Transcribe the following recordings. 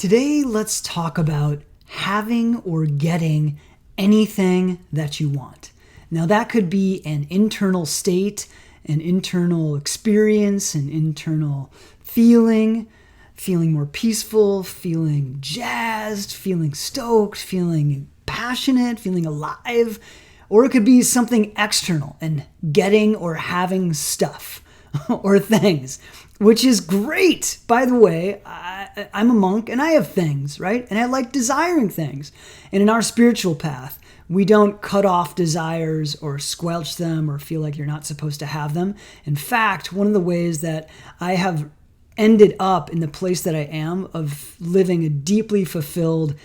Today, let's talk about having or getting anything that you want. Now, that could be an internal state, an internal experience, an internal feeling more peaceful, feeling jazzed, feeling stoked, feeling passionate, feeling alive. Or it could be something external and getting or having stuff or things, which is great. By the way, I'm a monk and I have things, right? And I like desiring things. And in our spiritual path, we don't cut off desires or squelch them or feel like you're not supposed to have them. In fact, one of the ways that I have ended up in the place that I am of living a deeply fulfilled,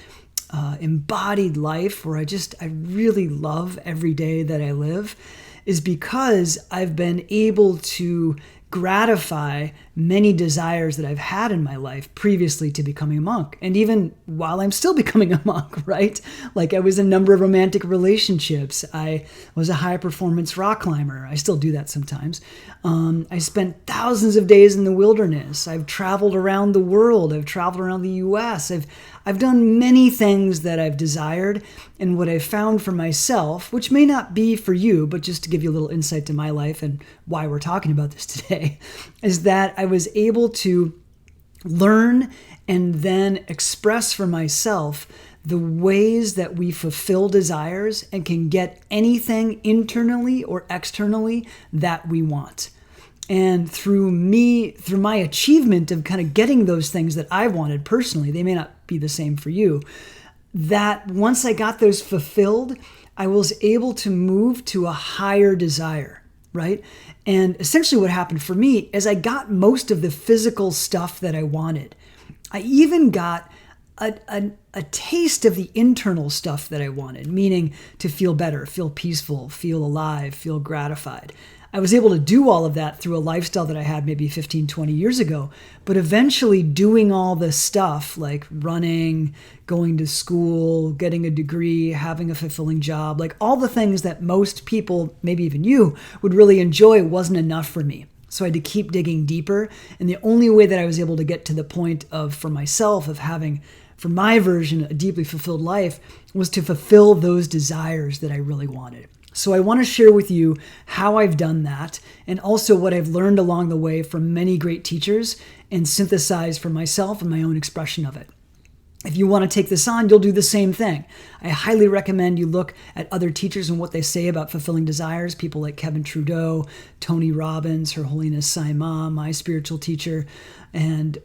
embodied life where I really love every day that I live is because I've been able to gratify many desires that I've had in my life previously to becoming a monk. And even while I'm still becoming a monk, right? Like I was in a number of romantic relationships. I was a high performance rock climber. I still do that sometimes. I spent thousands of days in the wilderness. I've traveled around the world. I've traveled around the US. I've done many things that I've desired. And what I've found for myself, which may not be for you, but just to give you a little insight to my life and why we're talking about this today, is that I was able to learn and then express for myself the ways that we fulfill desires and can get anything internally or externally that we want. And through my achievement of kind of getting those things that I wanted personally, they may not be the same for you, that once I got those fulfilled, I was able to move to a higher desire, right? And essentially what happened for me is I got most of the physical stuff that I wanted. I even got a taste of the internal stuff that I wanted, meaning to feel better, feel peaceful, feel alive, feel gratified. I was able to do all of that through a lifestyle that I had maybe 15, 20 years ago, but eventually doing all the stuff like running, going to school, getting a degree, having a fulfilling job, like all the things that most people, maybe even you, would really enjoy wasn't enough for me. So I had to keep digging deeper. And the only way that I was able to get to the point of, for myself, of having, for my version, a deeply fulfilled life was to fulfill those desires that I really wanted. So I want to share with you how I've done that and also what I've learned along the way from many great teachers and synthesize for myself and my own expression of it. If you want to take this on, you'll do the same thing. I highly recommend you look at other teachers and what they say about fulfilling desires, people like Kevin Trudeau, Tony Robbins, Her Holiness Sai Ma, my spiritual teacher, and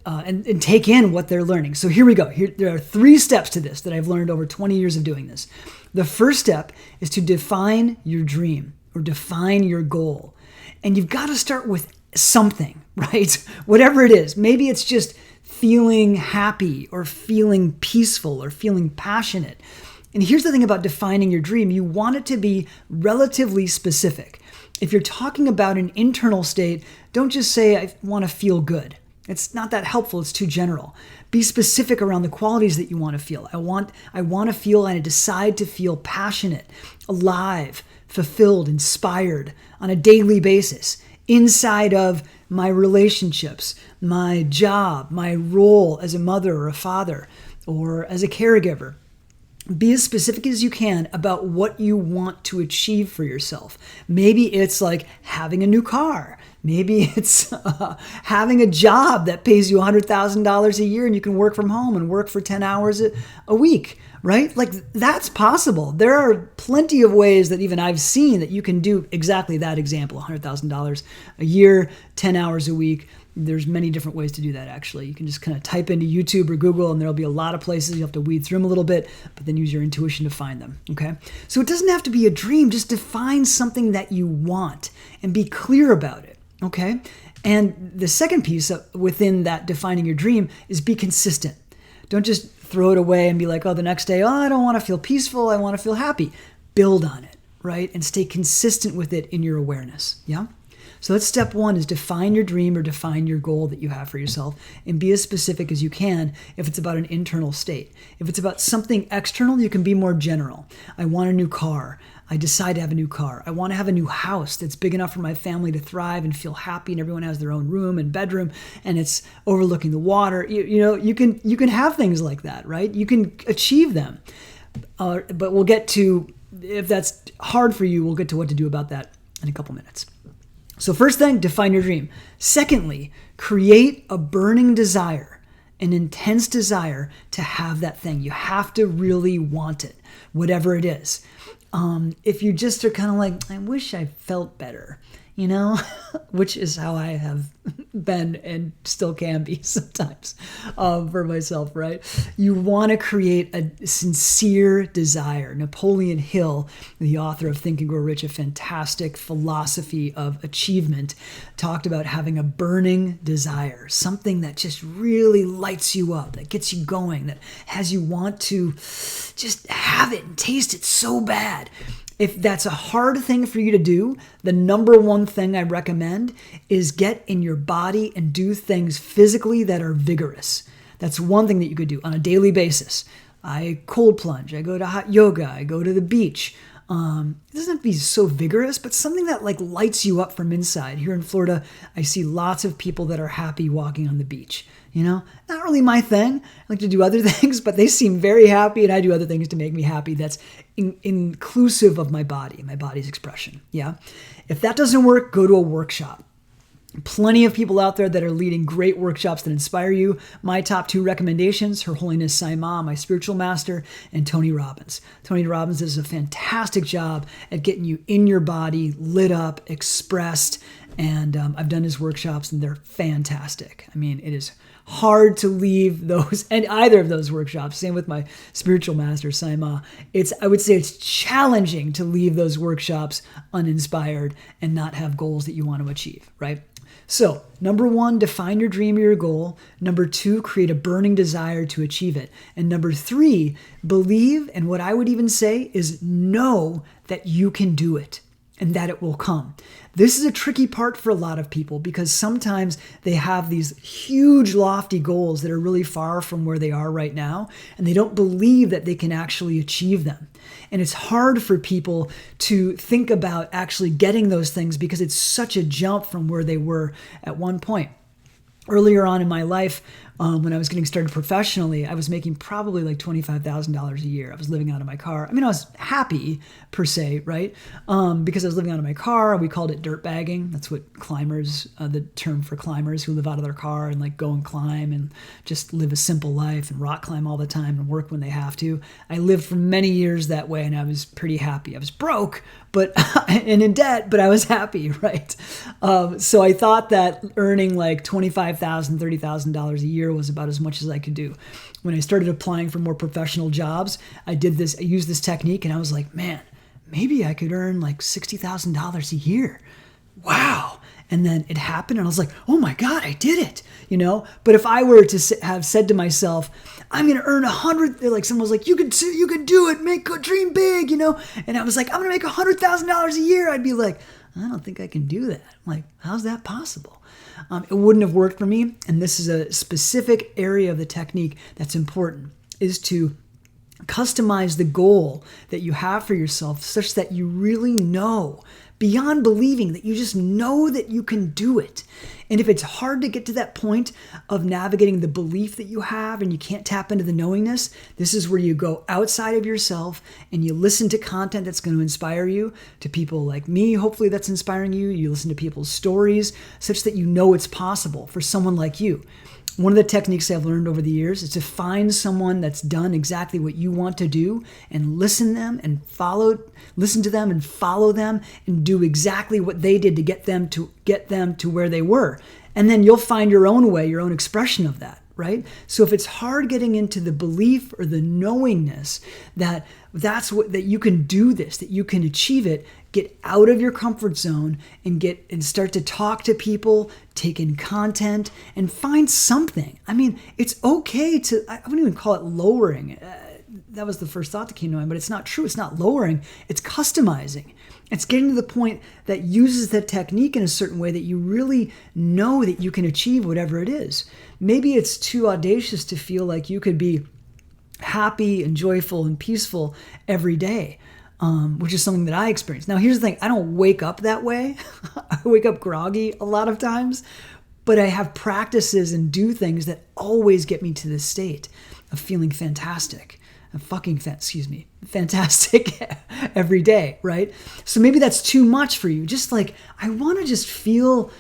take in what they're learning. So here we go. There are 3 steps to this that I've learned over 20 years of doing this. The first step is to define your dream or define your goal. And you've got to start with something, right? Whatever it is. Maybe it's just feeling happy or feeling peaceful or feeling passionate. And here's the thing about defining your dream. You want it to be relatively specific. If you're talking about an internal state, don't just say, I want to feel good. It's not that helpful. It's too general. Be specific around the qualities that you want to feel. I want to feel and I decide to feel passionate, alive, fulfilled, inspired on a daily basis inside of my relationships, my job, my role as a mother or a father or as a caregiver. Be as specific as you can about what you want to achieve for yourself. Maybe it's like having a new car. Maybe it's having a job that pays you $100,000 a year and you can work from home and work for 10 hours a week, right? Like that's possible. There are plenty of ways that even I've seen that you can do exactly that example, $100,000 a year, 10 hours a week. There's many different ways to do that, actually. You can just kind of type into YouTube or Google, and there'll be a lot of places. You have to weed through them a little bit, but then use your intuition to find them, okay? So it doesn't have to be a dream. Just define something that you want and be clear about it, okay? And the second piece within that defining your dream is be consistent. Don't just throw it away and be like, oh, the next day, I don't want to feel peaceful. I want to feel happy. Build on it, right? And stay consistent with it in your awareness, yeah? So that's step 1 is define your dream or define your goal that you have for yourself and be as specific as you can if it's about an internal state. If it's about something external, you can be more general. I want a new car. I decide to have a new car. I want to have a new house that's big enough for my family to thrive and feel happy, and everyone has their own room and bedroom, and it's overlooking the water. You can have things like that, right? You can achieve them. But we'll get to, if that's hard for you, we'll get to what to do about that in a couple minutes. So first thing, define your dream. Secondly, create a burning desire, an intense desire to have that thing. You have to really want it, whatever it is. If you just are kind of like, I wish I felt better, which is how I have been and still can be sometimes for myself, right? You want to create a sincere desire. Napoleon Hill, the author of Think and Grow Rich, a fantastic philosophy of achievement, talked about having a burning desire, something that just really lights you up, that gets you going, that has you want to just have it and taste it so bad. If that's a hard thing for you to do, the number one thing I recommend is get in your body and do things physically that are vigorous. That's one thing that you could do on a daily basis. I cold plunge, I go to hot yoga, I go to the beach. It doesn't have to be so vigorous, but something that lights you up from inside. Here in Florida, I see lots of people that are happy walking on the beach. Not really my thing. I like to do other things, but they seem very happy, and I do other things to make me happy. That's inclusive of my body's expression. Yeah. If that doesn't work, go to a workshop. Plenty of people out there that are leading great workshops that inspire you. My top 2 recommendations, Her Holiness Sai Ma, my spiritual master, and Tony Robbins. Tony Robbins does a fantastic job at getting you in your body, lit up, expressed, and I've done his workshops, and they're fantastic. I mean, it is hard to leave those, and either of those workshops, same with my spiritual master, Sai Ma, I would say it's challenging to leave those workshops uninspired and not have goals that you want to achieve, right? So, number 1, define your dream or your goal. Number 2, create a burning desire to achieve it. And number 3, believe, and what I would even say is know that you can do it and that it will come. This is a tricky part for a lot of people because sometimes they have these huge lofty goals that are really far from where they are right now, and they don't believe that they can actually achieve them. And it's hard for people to think about actually getting those things because it's such a jump from where they were at one point. Earlier on in my life, when I was getting started professionally, I was making probably like $25,000 a year. I was living out of my car. I mean, I was happy per se, right? Because I was living out of my car. We called it dirt bagging. That's what climbers, the term for climbers who live out of their car and go and climb and just live a simple life and rock climb all the time and work when they have to. I lived for many years that way, and I was pretty happy. I was broke, and in debt, but I was happy, right? So I thought that earning like $25,000, $30,000 a year was about as much as I could do. When I started applying for more professional jobs, I used this technique, and I was like, man, maybe I could earn like $60,000 a year. Wow. And then it happened, and I was like, oh my God, I did it, But if I were to have said to myself, I'm going to earn 100, like someone was like, you could do it, dream big, And I was like, I'm going to make $100,000 a year. I'd be like, I don't think I can do that. I'm like, how's that possible? It wouldn't have worked for me. And this is a specific area of the technique that's important, is to customize the goal that you have for yourself such that you really know, beyond believing, that you just know that you can do it. And if it's hard to get to that point of navigating the belief that you have and you can't tap into the knowingness, this is where you go outside of yourself and you listen to content that's going to inspire you, to people like me, hopefully that's inspiring you. You listen to people's stories such that you know it's possible for someone like you. One of the techniques I've learned over the years is to find someone that's done exactly what you want to do and listen to them and follow them and do exactly what they did to get them to where they were. And then you'll find your own way, your own expression of that, right? So if it's hard getting into the belief or the knowingness that you can do this, that you can achieve it, get out of your comfort zone and start to talk to people, take in content, and find something. I mean, it's okay I wouldn't even call it lowering. That was the first thought that came to mind, but it's not true. It's not lowering. It's customizing. It's getting to the point that uses that technique in a certain way that you really know that you can achieve whatever it is. Maybe it's too audacious to feel like you could be happy and joyful and peaceful every day. which is something that I experience. Now, here's the thing. I don't wake up that way. I wake up groggy a lot of times, but I have practices and do things that always get me to this state of feeling fantastic. Fantastic every day, right? So maybe that's too much for you. Just like, I want to just feel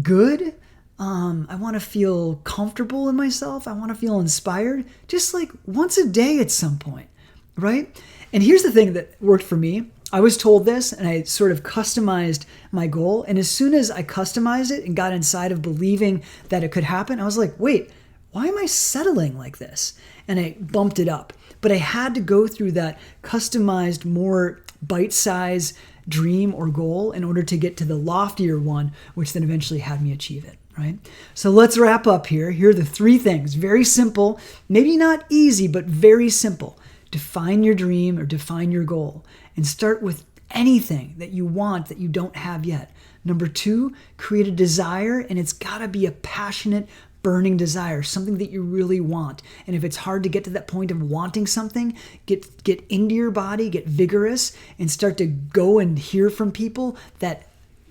good. I want to feel comfortable in myself. I want to feel inspired, just like once a day at some point, right? And here's the thing that worked for me. I was told this and I sort of customized my goal. And as soon as I customized it and got inside of believing that it could happen, I was like, wait, why am I settling like this? And I bumped it up. But I had to go through that customized, more bite-sized dream or goal in order to get to the loftier one, which then eventually had me achieve it, right? So let's wrap up here. Here are the 3 things. Very simple, maybe not easy, but very simple. Define your dream or define your goal and start with anything that you want that you don't have yet. Number 2, create a desire, and it's got to be a passionate, burning desire, something that you really want. And if it's hard to get to that point of wanting something, get into your body, get vigorous, and start to go and hear from people that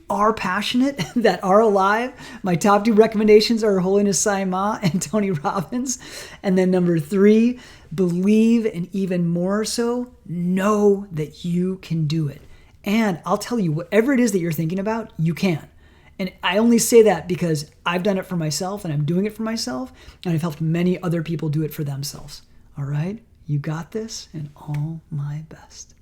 are passionate, that are alive. My top 2 recommendations are Holiness Sai Ma and Tony Robbins. And then number 3, believe, and even more so, know that you can do it. And I'll tell you, whatever it is that you're thinking about, you can. And I only say that because I've done it for myself and I'm doing it for myself, and I've helped many other people do it for themselves. All right? You got this, and all my best.